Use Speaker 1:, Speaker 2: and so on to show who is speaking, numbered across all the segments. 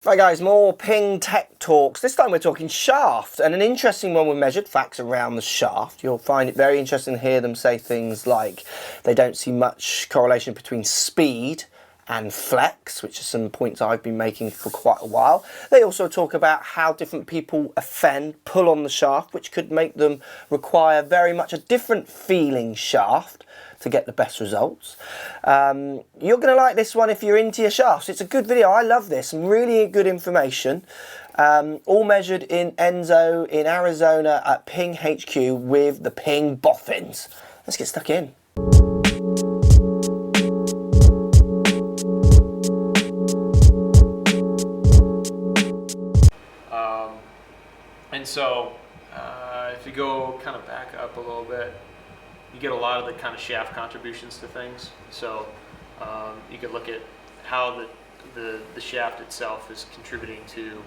Speaker 1: Right guys, more Ping Tech Talks. This time we're talking shaft, and an interesting one we measured facts around the shaft. You'll find it very interesting to hear them say things like they don't see much correlation between speed and flex, which are some points I've been making for quite a while. They also talk about how different people pull on the shaft, which could make them require very much a different feeling shaft to get the best results. You're going to like this one if you're into your shafts. It's a good video. I love this. Some really good information. All measured in Enso in Arizona at Ping HQ with the Ping boffins. Let's get stuck in.
Speaker 2: And so, if you go kind of back up a little bit, you get a lot of the kind of shaft contributions to things. So you could look at how the shaft itself is contributing to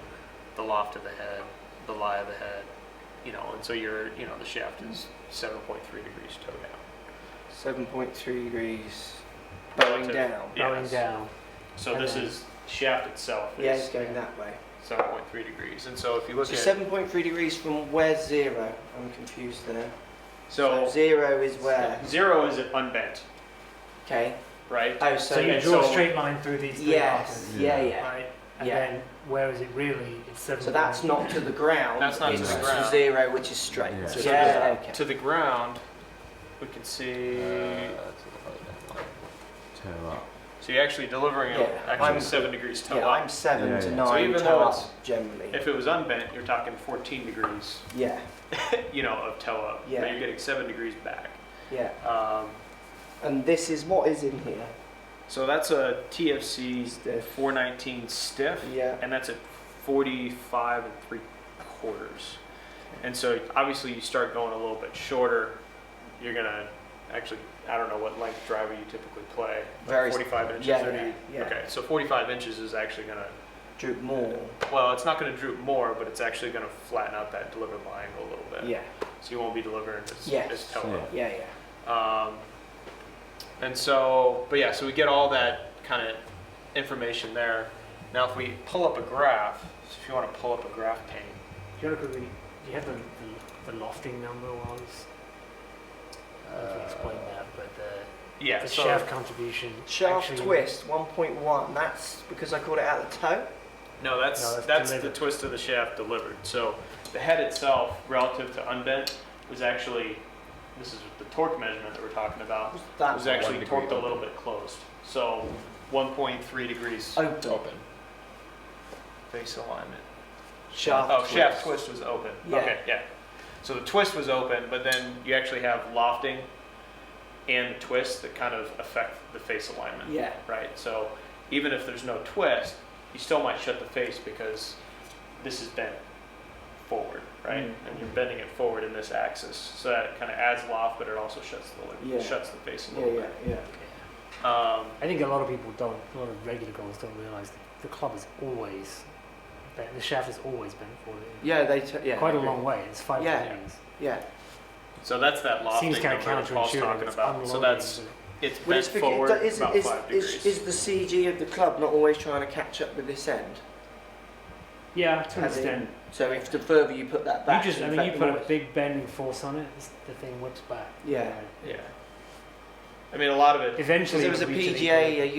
Speaker 2: the loft of the head, the lie of the head, and so the shaft is 7.3 degrees toe down.
Speaker 1: 7.3 degrees bowing down.
Speaker 2: Bowing down. So this is shaft itself.
Speaker 1: Yeah, it's going that way.
Speaker 2: 7.3 degrees. And so if you look
Speaker 1: so
Speaker 2: at
Speaker 1: 7.3 degrees from where's zero? I'm confused there.
Speaker 2: So
Speaker 1: zero is where?
Speaker 2: Zero is unbent.
Speaker 1: Okay.
Speaker 2: Right?
Speaker 3: Oh, so you draw a straight line through these three markers.
Speaker 1: Yeah.
Speaker 3: Right? And then where is it really? It's 7.
Speaker 1: So that's not to the ground.
Speaker 2: That's not to the ground.
Speaker 1: Zero, which is straight.
Speaker 2: Yeah.
Speaker 1: So okay.
Speaker 2: To the ground, we can see.
Speaker 4: Toe up.
Speaker 2: So you're actually delivering actually 7 degrees toe up.
Speaker 1: I'm 7 to 9
Speaker 2: so even
Speaker 1: toe
Speaker 2: though
Speaker 1: up,
Speaker 2: it's,
Speaker 1: generally.
Speaker 2: if it was unbent, you're talking 14 degrees.
Speaker 1: Yeah.
Speaker 2: Of toe up.
Speaker 1: Yeah.
Speaker 2: But you're getting 7 degrees back.
Speaker 1: Yeah. And this is what is in here.
Speaker 2: So that's a TFC
Speaker 1: Stiff.
Speaker 2: 419 stiff.
Speaker 1: Yeah.
Speaker 2: And that's at 45 3/4. And so obviously you start going a little bit shorter, you're gonna actually, I don't know what length driver you typically play.
Speaker 1: Very
Speaker 2: 45 inches.
Speaker 1: Yeah.
Speaker 2: Okay, so 45 inches is actually gonna
Speaker 1: droop more.
Speaker 2: Well, it's not gonna droop more, but it's actually gonna flatten out that delivered lie angle a little bit.
Speaker 1: Yeah.
Speaker 2: So you won't be delivering as toe up.
Speaker 1: Yeah.
Speaker 2: And so, so we get all that kind of information there. Now, if we pull up a graph, so if you want to pull up a graph pane.
Speaker 3: Do you have the lofting number was? I can explain that, but the shaft contribution.
Speaker 1: Shaft twist 1.1. That's because I called it out the toe.
Speaker 2: No, that's the twist of the shaft delivered. So the head itself, relative to unbent, was actually. This is the torque measurement that we're talking about. It was actually torqued a little bit closed. So 1.3 degrees
Speaker 1: open.
Speaker 2: Face alignment.
Speaker 1: Shaft
Speaker 2: twist was open.
Speaker 1: Yeah.
Speaker 2: Okay, yeah. So the twist was open, but then you actually have lofting and the twist that kind of affect the face alignment.
Speaker 1: Yeah.
Speaker 2: Right? So even if there's no twist, you still might shut the face because this is bent forward, right?
Speaker 1: Mm-hmm.
Speaker 2: And you're bending it forward in this axis. So that kind of adds loft, but it also shuts the face a little bit.
Speaker 1: Yeah.
Speaker 3: I think a lot of regular golfers don't realize the club is always bent. The shaft is always bent forward.
Speaker 1: Yeah,
Speaker 3: quite a long way. It's 5 degrees.
Speaker 1: Yeah.
Speaker 2: So that's that lofting
Speaker 3: seems kind of
Speaker 2: number that Paul's talking about. So it's bent forward about 5 degrees.
Speaker 1: Is the CG of the club not always trying to catch up with this end?
Speaker 3: Yeah, to an extent.
Speaker 1: So if the further you put that back,
Speaker 3: you put a big bending force on it, the thing whips back.
Speaker 1: Yeah.
Speaker 2: Yeah. I mean, a lot of it.
Speaker 3: Eventually,
Speaker 1: there was a PGA, a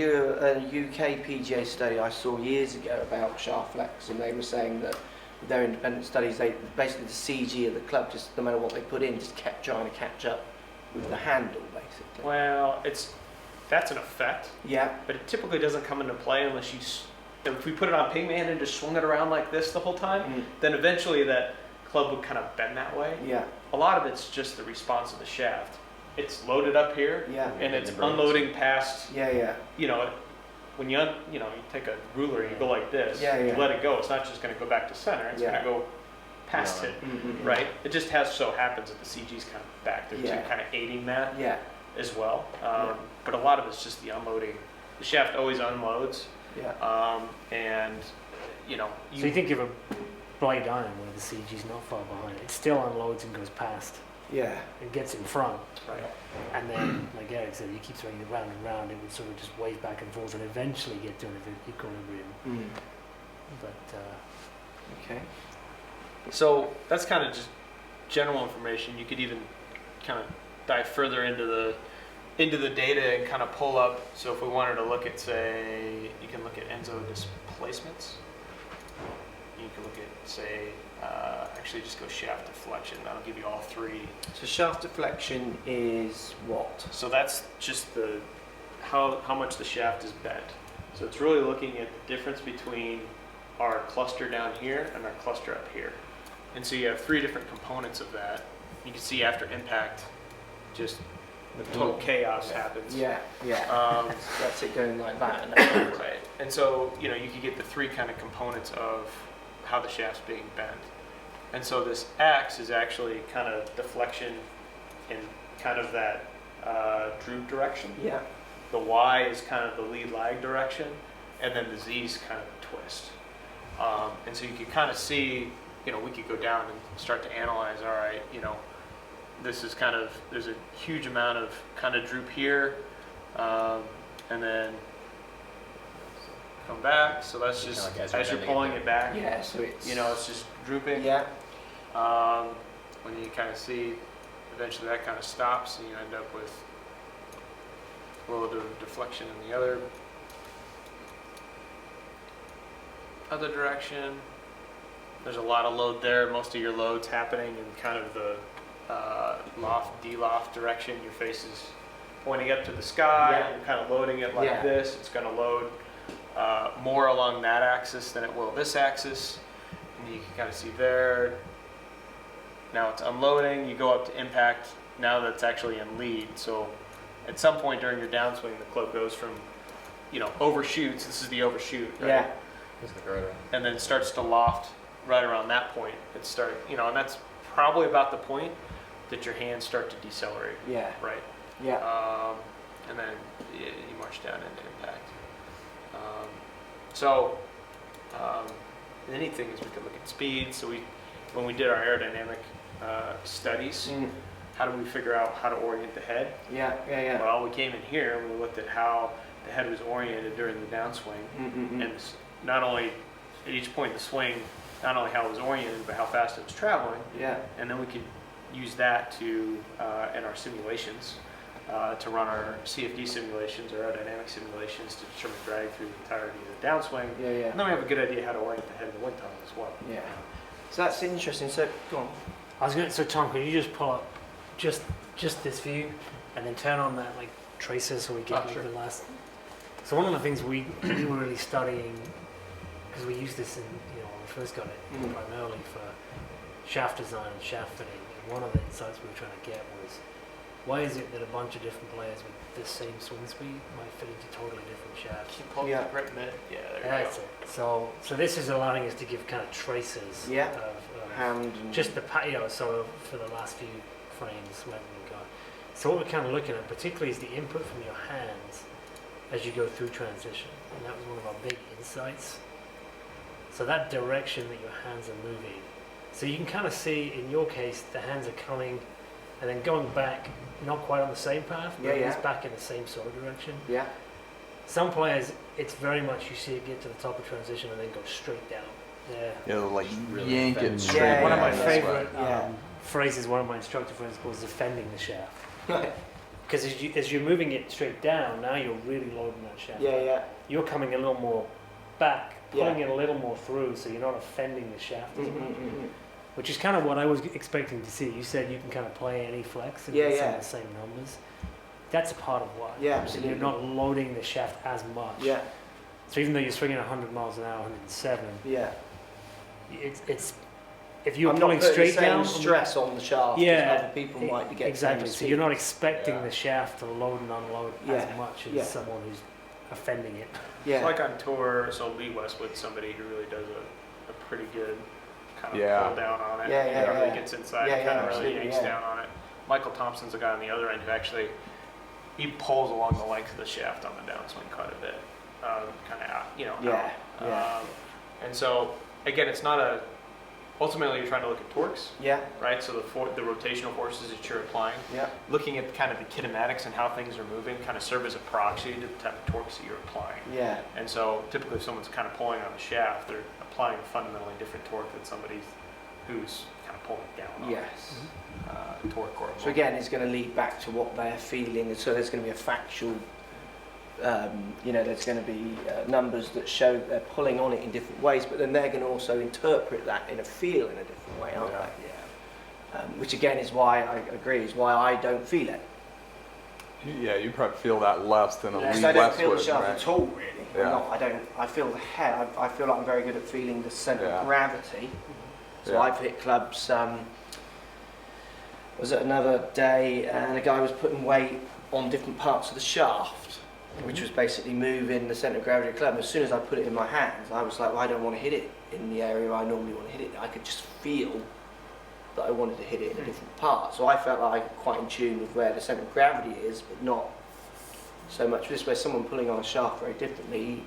Speaker 1: UK PGA study I saw years ago about shaft flex, and they were saying that with their independent studies, basically the CG of the club, just no matter what they put in, just kept trying to catch up with the handle, basically.
Speaker 2: Well, that's an effect.
Speaker 1: Yeah.
Speaker 2: But it typically doesn't come into play unless if we put it on Ping Man and just swung it around like this the whole time, then eventually that club would kind of bend that way.
Speaker 1: Yeah.
Speaker 2: A lot of it's just the response of the shaft. It's loaded up here, and it's unloading past.
Speaker 1: Yeah.
Speaker 2: When you take a ruler and you go like this, you let it go. It's not just going to go back to center. It's going to go past it, right? It just so happens that the CG's kind of back there too, kind of aiding that as well. But a lot of it's just the unloading. The shaft always unloads.
Speaker 1: Yeah.
Speaker 3: So you think of a blade iron where the CG's not far behind. It still unloads and goes past.
Speaker 1: Yeah.
Speaker 3: It gets in front.
Speaker 2: Right.
Speaker 3: And then, like Eric said, you keep swinging it round and round, it would sort of just wave back and forth and eventually get to an equilibrium. But
Speaker 1: Okay.
Speaker 2: So that's kind of just general information. You could even kind of dive further into the data and kind of pull up. So if we wanted to look at, say, you can look at Enso displacements. You can look at, say, actually just go shaft deflection. That'll give you all three.
Speaker 1: So shaft deflection is what?
Speaker 2: So that's just how much the shaft is bent. So it's really looking at the difference between our cluster down here and our cluster up here. And so you have three different components of that. You can see after impact, just the total chaos happens.
Speaker 1: Yeah. So that's it going like that.
Speaker 2: Right. And so, you can get the three kind of components of how the shaft's being bent. And so this X is actually kind of deflection in kind of that droop direction.
Speaker 1: Yeah.
Speaker 2: The Y is kind of the lead lag direction, and then the Z is kind of the twist. And so you can kind of see, we could go down and start to analyze, all right, this is kind of, there's a huge amount of kind of droop here, and then come back. So that's just, as you're pulling it back,
Speaker 1: so it's,
Speaker 2: it's just drooping.
Speaker 1: Yeah.
Speaker 2: When you kind of see, eventually that kind of stops, and you end up with a little bit of deflection in the other direction. There's a lot of load there. Most of your load's happening in kind of the loft, de-loft direction. Your face is pointing up to the sky. You're kind of loading it like this. It's going to load more along that axis than it will this axis. And you can kind of see there. Now it's unloading. You go up to impact. Now that's actually in lead. So at some point during your downswing, the club goes from, overshoots. This is the overshoot, right?
Speaker 1: Yeah.
Speaker 2: And then starts to loft right around that point. And that's probably about the point that your hands start to decelerate.
Speaker 1: Yeah.
Speaker 2: Right.
Speaker 1: Yeah.
Speaker 2: And then you march down into impact. The neat thing is we could look at speed. So when we did our aerodynamic studies, how do we figure out how to orient the head?
Speaker 1: Yeah.
Speaker 2: Well, we came in here and we looked at how the head was oriented during the downswing, and not only at each point in the swing, not only how it was oriented, but how fast it was traveling.
Speaker 1: Yeah.
Speaker 2: And then we could use that to in our simulations to run our CFD simulations or aerodynamic simulations to determine drag through the entirety of the downswing.
Speaker 1: Yeah.
Speaker 2: And then we have a good idea how to orient the head in the wind tunnel as well.
Speaker 1: Yeah. So that's interesting. So go on.
Speaker 3: So Tom, could you just pull up just this view and then turn on that tracer so we get the last. So one of the things we were really studying, because we used this in when we first got it primarily for shaft design and shaft fitting, and one of the insights we were trying to get was, why is it that a bunch of different players with the same swing speed might fit into totally different shafts?
Speaker 2: Keep pulling the grip mid. Yeah, there
Speaker 3: That's
Speaker 2: you
Speaker 3: go. It. So this is allowing us to give kind of traces of
Speaker 1: hand and
Speaker 3: just the so for the last few frames when we got. So what we're kind of looking at particularly is the input from your hands as you go through transition, and that was one of our big insights. So that direction that your hands are moving, so you can kind of see in your case the hands are coming and then going back, not quite on the same path, but it's back in the same sort of direction.
Speaker 1: Yeah.
Speaker 3: Some players, it's very much you see it get to the top of transition and then go straight down.
Speaker 4: It'll
Speaker 5: really
Speaker 4: yank it straight.
Speaker 1: Yeah,
Speaker 3: one of my
Speaker 1: that's
Speaker 3: favorite phrases one of my instructor friends calls defending the shaft. Because as you're moving it straight down, now you're really loading that shaft.
Speaker 1: Yeah.
Speaker 3: You're coming a little more back, pulling it a little more through, so you're not offending the shaft as much. Which is kind of what I was expecting to see. You said you can kind of play any flex and get some of the same numbers. That's a part of why.
Speaker 1: Yeah, absolutely.
Speaker 3: You're not loading the shaft as much.
Speaker 1: Yeah.
Speaker 3: So even though you're swinging 100 miles an hour, 107, it's if you're pulling straight down,
Speaker 1: stress on the shaft. Other people might be getting
Speaker 3: exactly. So you're not expecting the shaft to load and unload as much as
Speaker 1: Yeah.
Speaker 3: someone who's offending it.
Speaker 1: Yeah.
Speaker 2: It's like on tour, so Lee Westwood's somebody who really does a pretty good kind of pull down on it. Really gets inside and kind of really yanks down on it. Michael Thompson's a guy on the other end who actually he pulls along the length of the shaft on the downswing quite a bit, kind of out.
Speaker 1: And
Speaker 2: so again, it's not a ultimately you're trying to look at torques,
Speaker 1: Yeah.
Speaker 2: right? So the rotational forces that you're applying,
Speaker 1: Yeah.
Speaker 2: looking at kind of the kinematics and how things are moving, kind of serve as a proxy to the type of torques that you're applying.
Speaker 1: Yeah.
Speaker 2: And so typically if someone's kind of pulling on the shaft, they're applying a fundamentally different torque than somebody who's kind of pulling down on
Speaker 1: Yes.
Speaker 2: torque or
Speaker 1: So again, it's going to lead back to what they're feeling, and so there's going to be a factual, there's going to be numbers that show that they're pulling on it in different ways, but then they're going to also interpret that in a different way, aren't they?
Speaker 2: Yeah.
Speaker 1: Which again is why I agree, is why I don't feel it.
Speaker 4: Yeah, you probably feel that less than a
Speaker 1: Unless
Speaker 4: lead
Speaker 1: I don't feel the
Speaker 4: Westwood,
Speaker 1: shaft
Speaker 4: right?
Speaker 1: at all, really.
Speaker 4: Yeah.
Speaker 1: I feel the head. I feel like I'm very good at feeling the centre
Speaker 4: Yeah.
Speaker 1: of gravity. So
Speaker 4: Yeah.
Speaker 1: I've hit clubs. Was it another day, and a guy was putting weight on different parts of the shaft, which was basically moving the centre of gravity of the club. As soon as I put it in my hands, I was like, well, I don't want to hit it in the area I normally want to hit it. I could just feel that I wanted to hit it in a different part. So I felt like I'm quite in tune with where the centre of gravity is, but not so much this way. Someone pulling on a shaft very differently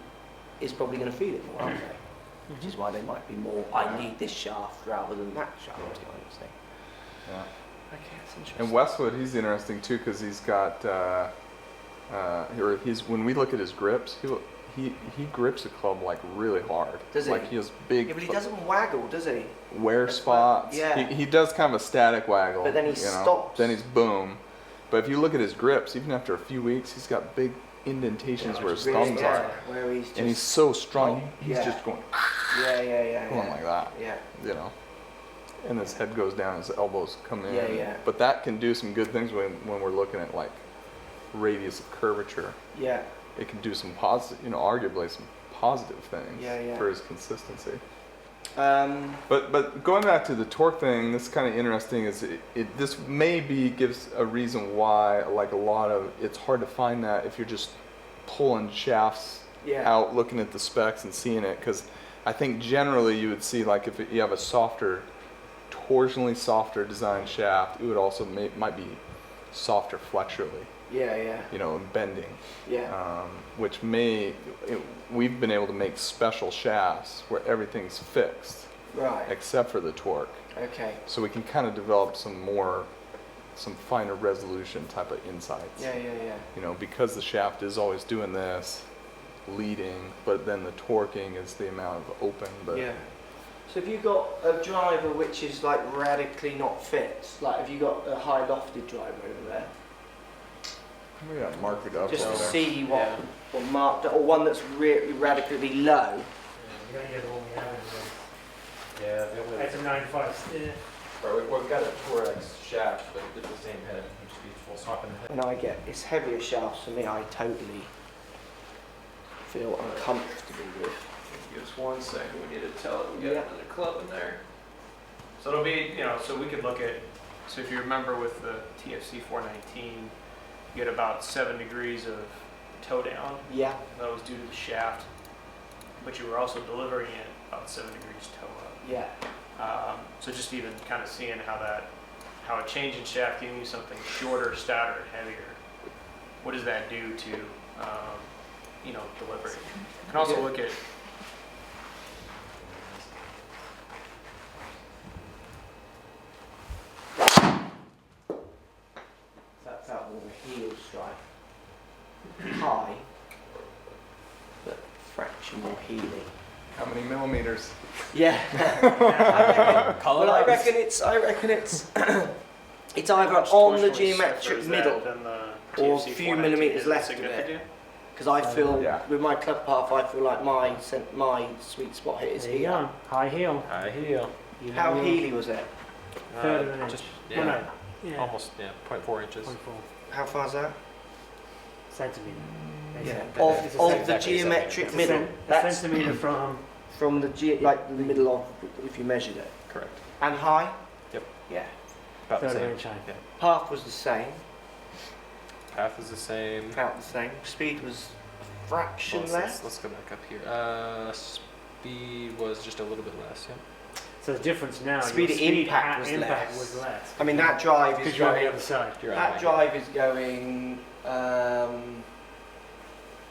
Speaker 1: is probably going to feel it more, aren't they? Which is why they might be more, I need this shaft rather than that shaft kind of thing.
Speaker 4: Yeah.
Speaker 1: Okay, that's interesting.
Speaker 4: And Westwood, he's interesting too because he's got, when we look at his grips, he grips the club like really hard.
Speaker 1: Does he?
Speaker 4: Like he has big
Speaker 1: Yeah, but he doesn't waggle, does he?
Speaker 4: wear
Speaker 1: That's
Speaker 4: spots.
Speaker 1: well, yeah.
Speaker 4: He does kind of a static waggle.
Speaker 1: But then he stops.
Speaker 4: Then he's boom. But if you look at his grips, even after a few weeks, he's got big indentations where his thumbs
Speaker 1: yeah,
Speaker 4: are.
Speaker 1: where he's just,
Speaker 4: And he's so strong, he's
Speaker 1: yeah.
Speaker 4: just going
Speaker 1: yeah,
Speaker 4: like that,
Speaker 1: yeah.
Speaker 4: you know. And his head goes down, his elbows come in.
Speaker 1: Yeah.
Speaker 4: But that can do some good things when we're looking at like radius of curvature.
Speaker 1: Yeah.
Speaker 4: It can do some positive, arguably some positive things
Speaker 1: Yeah.
Speaker 4: for his consistency.
Speaker 1: Um,
Speaker 4: But going back to the torque thing, this is kind of interesting. Is this maybe gives a reason why like a lot of it's hard to find that if you're just pulling shafts out, looking at the specs and seeing it, because I think generally you would see like if you have a torsionally softer design shaft, it would also might be softer flexurally.
Speaker 1: Yeah.
Speaker 4: And bending.
Speaker 1: Yeah.
Speaker 4: Which we've been able to make special shafts where everything's fixed
Speaker 1: Right.
Speaker 4: except for the torque.
Speaker 1: Okay.
Speaker 4: So we can kind of develop some finer resolution type of insights.
Speaker 1: Yeah.
Speaker 4: Because the shaft is always doing this, leading, but then the torquing is the amount of open. But
Speaker 1: Yeah. So have you got a driver which is like radically not fit? Like have you got a high lofted driver over there?
Speaker 4: we got mark it up.
Speaker 1: Just to
Speaker 4: over there.
Speaker 1: see what marked, or one that's really radically low.
Speaker 3: You don't get the one we have
Speaker 5: Yeah, the only,
Speaker 3: It's a 9.5.
Speaker 5: we've got a 4X shaft, but it's the same head. It just be full swap in the head.
Speaker 1: And I get it's heavier shafts for me. I totally feel uncomfortable with.
Speaker 2: Give us 1 second, we need to tell it we got
Speaker 1: Yeah.
Speaker 2: another club in there. So it'll be, so we could look at, so if you remember with the TFC 419, you get about 7 degrees of toe down.
Speaker 1: Yeah.
Speaker 2: That was due to the shaft, but you were also delivering it about 7 degrees toe up.
Speaker 1: Yeah.
Speaker 2: So just even kind of seeing how a change in shaft giving you something shorter, stouter, heavier, what does that do to, delivery? You can also look at,
Speaker 1: That's out more of a heel strike. High, but fraction more heely.
Speaker 4: How many millimeters?
Speaker 1: Yeah. Well, I reckon it's it's either
Speaker 2: much
Speaker 1: on the
Speaker 2: torsionally
Speaker 1: geometric
Speaker 2: stiffer is
Speaker 1: middle,
Speaker 2: that than the
Speaker 1: or a
Speaker 2: TFC
Speaker 1: few
Speaker 2: 419?
Speaker 1: millimeters
Speaker 2: Is it
Speaker 1: left of it.
Speaker 2: significant?
Speaker 1: because I feel
Speaker 4: Yeah.
Speaker 1: with my club path, I feel like my sweet spot hit is
Speaker 3: There you
Speaker 1: here.
Speaker 3: go. High heel.
Speaker 5: High heel.
Speaker 3: You
Speaker 1: How
Speaker 3: know your
Speaker 1: heely was it?
Speaker 3: third of an inch.
Speaker 5: Just,
Speaker 3: Oh, no.
Speaker 5: yeah, almost, 0.4 inches.
Speaker 3: 0.4
Speaker 1: How far's that?
Speaker 3: centimetre.
Speaker 1: Yeah.
Speaker 3: Basically.
Speaker 1: Of,
Speaker 3: It's
Speaker 1: of
Speaker 3: a
Speaker 1: the
Speaker 5: exactly a
Speaker 1: geometric
Speaker 3: It's a
Speaker 1: middle.
Speaker 3: cent- a
Speaker 1: That's
Speaker 3: centimetre from
Speaker 1: from the like the middle of if you measured it.
Speaker 5: Correct.
Speaker 1: And high?
Speaker 5: Yep.
Speaker 1: Yeah.
Speaker 5: About the
Speaker 3: third of an
Speaker 5: same.
Speaker 3: inch high.
Speaker 5: Yeah.
Speaker 1: Path was the same.
Speaker 5: Path is the same.
Speaker 1: About the same. Speed was a fraction
Speaker 5: Well,
Speaker 1: less.
Speaker 5: let's go back up here. Speed was just a little bit less, yeah.
Speaker 3: So the difference now,
Speaker 1: Speed
Speaker 3: your
Speaker 1: of
Speaker 3: speed
Speaker 1: impact
Speaker 3: at
Speaker 1: was
Speaker 3: impact
Speaker 1: less.
Speaker 3: was less.
Speaker 1: I mean that drive is
Speaker 3: Because you're on the
Speaker 1: going.
Speaker 3: other side.
Speaker 5: You're on
Speaker 1: That
Speaker 5: high.
Speaker 1: drive is going.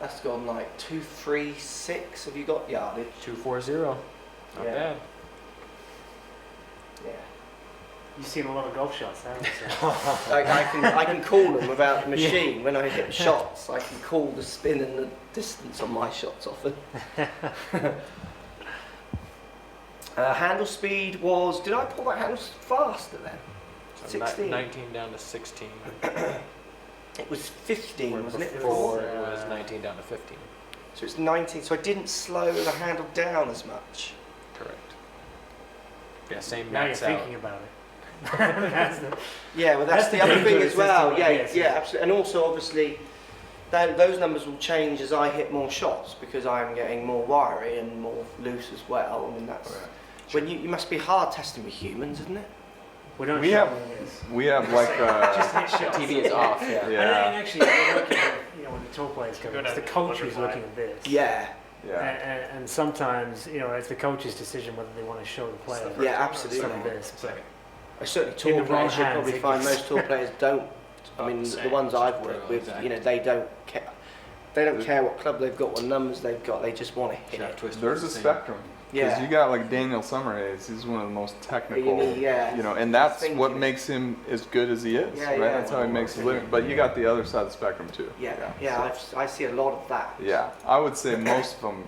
Speaker 1: That's gone like 236. Have you got yardage?
Speaker 5: 240. Not
Speaker 1: Yeah.
Speaker 5: bad.
Speaker 1: Yeah.
Speaker 3: You've seen a lot of golf shots, haven't you?
Speaker 1: I can call them without the machine. When I hit shots, I can call the spin and the distance on my shots often. Handle speed was, did I pull that handle faster then?
Speaker 5: So
Speaker 1: 16.
Speaker 5: 19 down to 16.
Speaker 1: It was 15,
Speaker 5: Where
Speaker 1: wasn't it?
Speaker 5: before it was 19 down to 15.
Speaker 1: So it's 19, so I didn't slow the handle down as much.
Speaker 5: Correct. Yeah, same
Speaker 3: Now you're
Speaker 5: max out.
Speaker 3: thinking about it. That's the-
Speaker 1: Yeah, well that's
Speaker 3: That's
Speaker 1: the
Speaker 3: the
Speaker 1: other thing
Speaker 3: dangerous
Speaker 1: as well.
Speaker 3: system,
Speaker 1: Yeah,
Speaker 3: yes.
Speaker 1: yeah, absolutely. And also obviously, those numbers will change as I hit more shots because I'm getting more wiry and more loose as well. I mean that's when you must be hard testing with humans, isn't it?
Speaker 3: We don't
Speaker 4: We
Speaker 3: show
Speaker 4: have-
Speaker 3: all this.
Speaker 4: We have like
Speaker 3: Just hit shots.
Speaker 5: TV is off, yeah.
Speaker 3: And
Speaker 4: yeah,
Speaker 3: actually, we're looking at, when the tour players go,
Speaker 2: Go
Speaker 3: it's
Speaker 2: down
Speaker 3: the
Speaker 2: to
Speaker 3: coach who's
Speaker 2: butterfly.
Speaker 3: looking at this.
Speaker 1: Yeah,
Speaker 4: yeah.
Speaker 3: And sometimes, it's the coach's decision whether they want to show the player
Speaker 1: yeah,
Speaker 3: some
Speaker 1: absolutely.
Speaker 3: of this. But
Speaker 1: I certainly
Speaker 3: In
Speaker 1: tour
Speaker 3: the wrong
Speaker 1: players. You'll
Speaker 3: hands,
Speaker 1: probably
Speaker 3: it
Speaker 1: find
Speaker 3: gets-
Speaker 1: most tour players don't. I mean, the ones I've worked with, they don't care. They don't care what club they've got, what numbers they've got. They just want to hit
Speaker 5: Shaft
Speaker 1: it.
Speaker 5: twist
Speaker 4: There's a
Speaker 5: was the same.
Speaker 4: spectrum. Because
Speaker 1: Yeah.
Speaker 4: you got like Daniel Summerhays, he's one of the most technical,
Speaker 1: Yeah.
Speaker 4: and that's
Speaker 1: Thinking.
Speaker 4: what makes him as good as he is,
Speaker 1: Yeah,
Speaker 4: right?
Speaker 1: yeah.
Speaker 4: That's how he makes his living. But you got the other side of the spectrum too.
Speaker 1: Yeah, I see a lot of that.
Speaker 4: Yeah, I would say most of them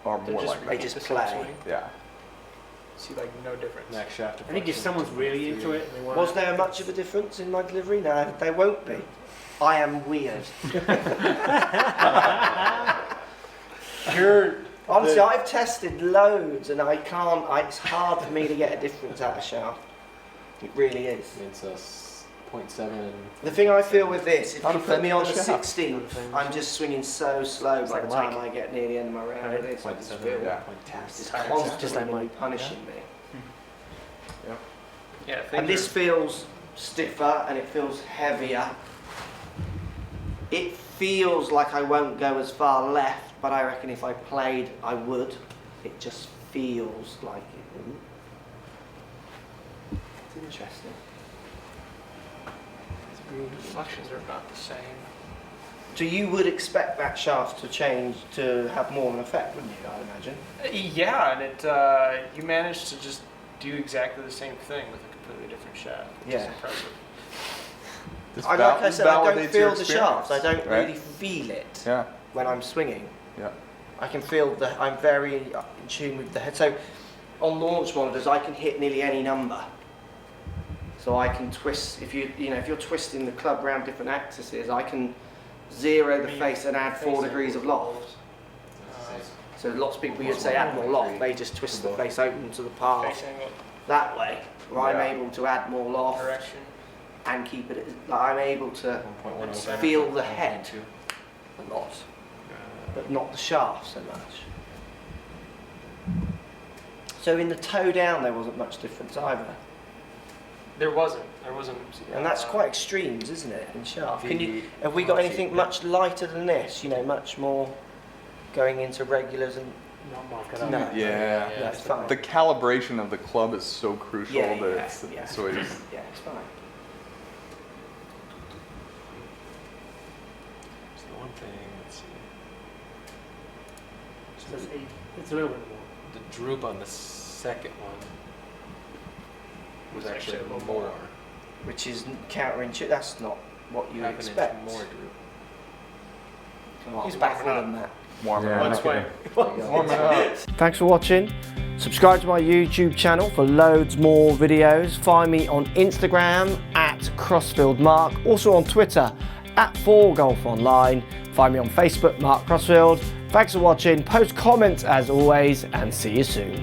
Speaker 4: are
Speaker 2: They're
Speaker 4: more
Speaker 2: just
Speaker 4: like
Speaker 1: They
Speaker 4: that.
Speaker 1: just
Speaker 2: the same
Speaker 1: play.
Speaker 2: swing.
Speaker 4: Yeah.
Speaker 2: See like no difference.
Speaker 5: Max shaft.
Speaker 3: I think if someone's really into it, they want
Speaker 1: Was there much of a difference in my delivery? No, there won't be. I am weird. Honestly, I've tested loads and I can't. It's hard for me to get a difference out of shaft. It really is.
Speaker 5: It's a 0.7.
Speaker 1: The thing I feel with this, if
Speaker 4: How
Speaker 1: you
Speaker 4: to
Speaker 1: put me on the
Speaker 4: shaft.
Speaker 1: 16th, I'm just swinging so slow by
Speaker 3: like
Speaker 1: the
Speaker 3: Mike.
Speaker 1: time I get near the end of my round.
Speaker 3: Right.
Speaker 1: With this, I just
Speaker 5: 0.7.
Speaker 1: feel
Speaker 4: Yeah.
Speaker 1: it's
Speaker 3: Just like
Speaker 1: constantly
Speaker 3: Mike.
Speaker 1: punishing me.
Speaker 2: Yeah, things
Speaker 1: And this
Speaker 2: are-
Speaker 1: feels stiffer and it feels heavier. It feels like I won't go as far left, but I reckon if I played, I would. It just feels like it. It's interesting.
Speaker 2: the reflections are about the same.
Speaker 1: So you would expect that shaft to change to have more of an effect, wouldn't you? I imagine.
Speaker 2: Yeah, and it you managed to just do exactly the same thing with a completely different shaft, which is
Speaker 1: Yeah.
Speaker 2: impressive.
Speaker 4: This
Speaker 1: Like I said, I don't
Speaker 4: validates
Speaker 1: feel
Speaker 4: your
Speaker 1: the shaft. I don't
Speaker 4: experience,
Speaker 1: really feel it
Speaker 4: right?
Speaker 1: when I'm swinging.
Speaker 4: Yeah.
Speaker 1: I can feel that I'm very in tune with the head. So on launch monitors, I can hit nearly any number. So I can twist. If you're twisting the club around different axes, I can zero the face and add 4 degrees of loft. So lots of people you'd say add more loft. They just twist the face open to the path
Speaker 2: Face angle,
Speaker 1: that way. Where I'm
Speaker 4: Yeah.
Speaker 1: able to add more loft
Speaker 2: direction.
Speaker 1: and keep it. Like I'm able to
Speaker 5: 1.107.
Speaker 1: feel the head a lot, but not the shaft so much. So in the toe down, there wasn't much difference either,
Speaker 2: There wasn't.
Speaker 1: and that's quite extremes, isn't it? In shaft, have we got anything much lighter than this? Much more going into regulars and
Speaker 3: not mark it up.
Speaker 1: no.
Speaker 4: Yeah.
Speaker 1: Yeah, it's fine.
Speaker 4: The calibration of the club is so crucial
Speaker 1: Yeah,
Speaker 4: that
Speaker 1: yeah,
Speaker 4: it's
Speaker 1: yeah.
Speaker 4: so it's
Speaker 1: Yeah, it's fine.
Speaker 5: So the one thing, let's see.
Speaker 3: So it's a little bit more.
Speaker 5: The droop on the second one was
Speaker 2: It's
Speaker 5: actually
Speaker 2: actually a little
Speaker 5: more.
Speaker 2: more.
Speaker 1: Which is counterintuitive. That's not what you
Speaker 5: Half an inch
Speaker 1: expect.
Speaker 5: more droop.
Speaker 1: Come on,
Speaker 2: He's
Speaker 1: back
Speaker 2: warming
Speaker 1: than that.
Speaker 4: warm
Speaker 1: Yeah.
Speaker 4: up.
Speaker 2: One swing.
Speaker 4: Warm it up.
Speaker 1: Thanks for watching. Subscribe to my YouTube channel for loads more videos. Find me on Instagram at Crossfield Mark. Also on Twitter at 4golfonline. Find me on Facebook, Mark Crossfield. Thanks for watching. Post comments as always and see you soon.